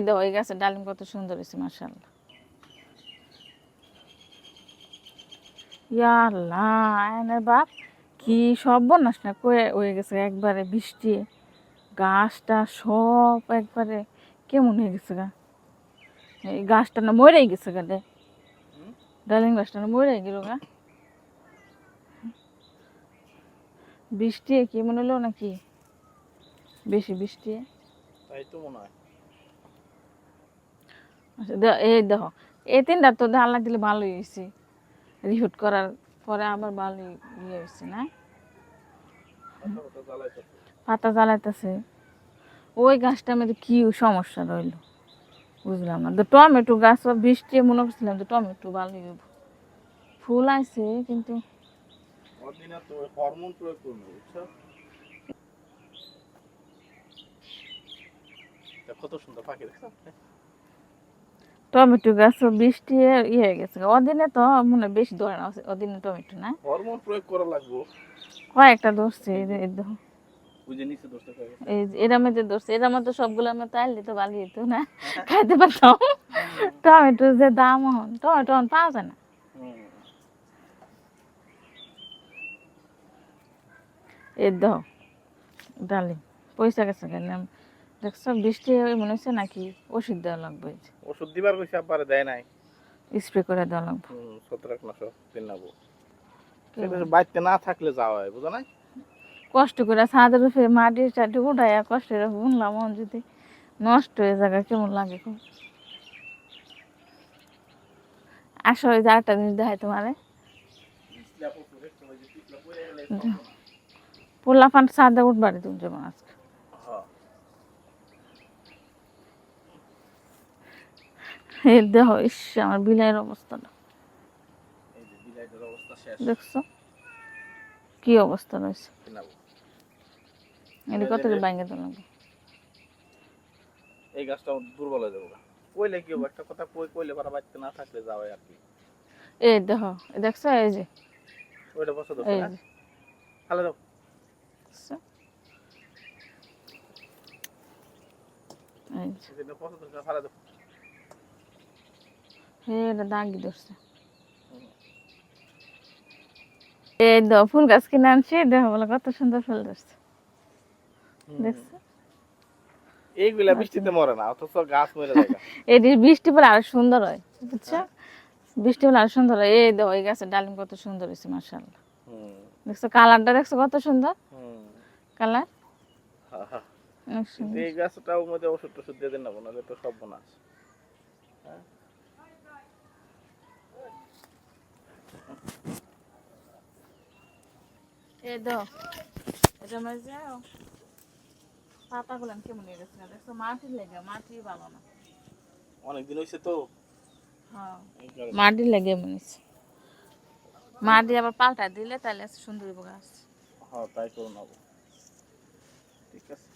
দেখো এই গাছের ডালিম কত সুন্দর হয়েছে মাশাআল্লাহ। ইয়া আল্লাহ এনের বাপ কি সর্বনাশ না হয়ে গেছে একবারে বৃষ্টি, গাছটা সব একবারে কেমন হয়ে গেছে গা। এই গাছটা না মরেই গেছে গা, ডালিম গাছটা না মরে গেল গা। বৃষ্টি কি মনে হলো নাকি বেশি বৃষ্টি? তাই তো মনে হয়। এই দেখো এই তিনটা তো আল্লাহ দিলে ভালোই হয়েছে, রিহুট করার পরে আবার ভালোই ইয়ে হয়েছে না, পাতা জ্বালাইতেছে। ওই গাছটার মধ্যে কি সমস্যা রইল বুঝলাম না। তো টমেটো গাছ বৃষ্টি মনে করছিলাম তো টমেটো ভালোই হইব, ফুল আছে কিন্তু হরমোন প্রয়োগ করবে, বুঝছো? কত সুন্দর পাখি দেখছো? টমেটো গাছ বৃষ্টি ইয়ে হয়ে গেছে, অদিনে তো মনে হয় বেশি ধরে না, অদিনে টমেটো না হরমোন প্রয়োগ করা লাগবে। কয়েকটা ধরছে এই দেখো, বুঝে নিচে দোষটা করে গেছে। এই এরা মধ্যে ধরছে, এরা মধ্যে সবগুলো আমরা তাইলে তো ভালো হইতো না, খাইতে পারতাম। টমেটোর যে দাম এখন, টমেটো এখন পাওয়া যায় না। এই দেখো ডালিম পয়সা গেছে কেন দেখছো, বৃষ্টি মনে হচ্ছে নাকি ওষুধ দেওয়া লাগবে, ওষুধ দিবার কইছে আপারে দেয় নাই, স্প্রে করে দেওয়া লাগবে। ছত্রাকনাশক কিনাবো, সেটা বাইতে না থাকলে যাওয়া হয়, বুঝো নাই? কষ্ট করে ছাদের উপরে মাটি টাটি উঠাইয়া কষ্ট করে বুনলাম, যদি নষ্ট হয়ে জায়গা কেমন লাগে খুব। আসলে যে আরেকটা জিনিস দেখাই তোমারে, পোলা ফান ছাদে উঠবারে তুমি যেমন আজকে এই দেখো, ইস আমার বিলাইয়ের অবস্থাটা দেখছো কি অবস্থা রয়েছে, এটা কত ভাঙে তো লাগবে। এই গাছটা দুর্বল হয়ে যাবো, কইলে কি হবে, একটা কথা কইলে পারা বাইতে না থাকলে যাওয়া আর কি। এই দেখো দেখছো এই যে ওইটা পছন্দ এই না, যে খালে দাও। দেখছো? এই যে যেটা পছন্দ করে খালে দাও। এটা দাগি ধরছে। এই দেখো ফুল গাছ কিনে আনছি, দেখো বলে কত সুন্দর ফুল ধরছে, দেখছো? এইগুলা বৃষ্টিতে মরে না, অথচ গাছ মরে যায়। এই বৃষ্টি পরে আরো সুন্দর হয়, বুঝছো? বৃষ্টি হলে আরো সুন্দর হয়। এই দেখো এই গাছের ডালিম কত সুন্দর হয়েছে মাশাআল্লাহ, দেখছো কালারটা দেখছো কত সুন্দর কালার। এই গাছটাও মধ্যে ওষুধ টষুধ দিয়ে দেন না, নাহলে তো সব বোনাস। এই দেখো এটা মাঝে পাতাগুলো কেমন হয়ে গেছে দেখছো, মাটির লেগে, মাটি ভালো না, অনেকদিন হয়েছে তো। হ্যাঁ মাটির লেগে মনে হচ্ছে, মাটি আবার পাল্টা দিলে তাহলে সুন্দর গাছ। হ্যাঁ তাই করুন, ঠিক আছে।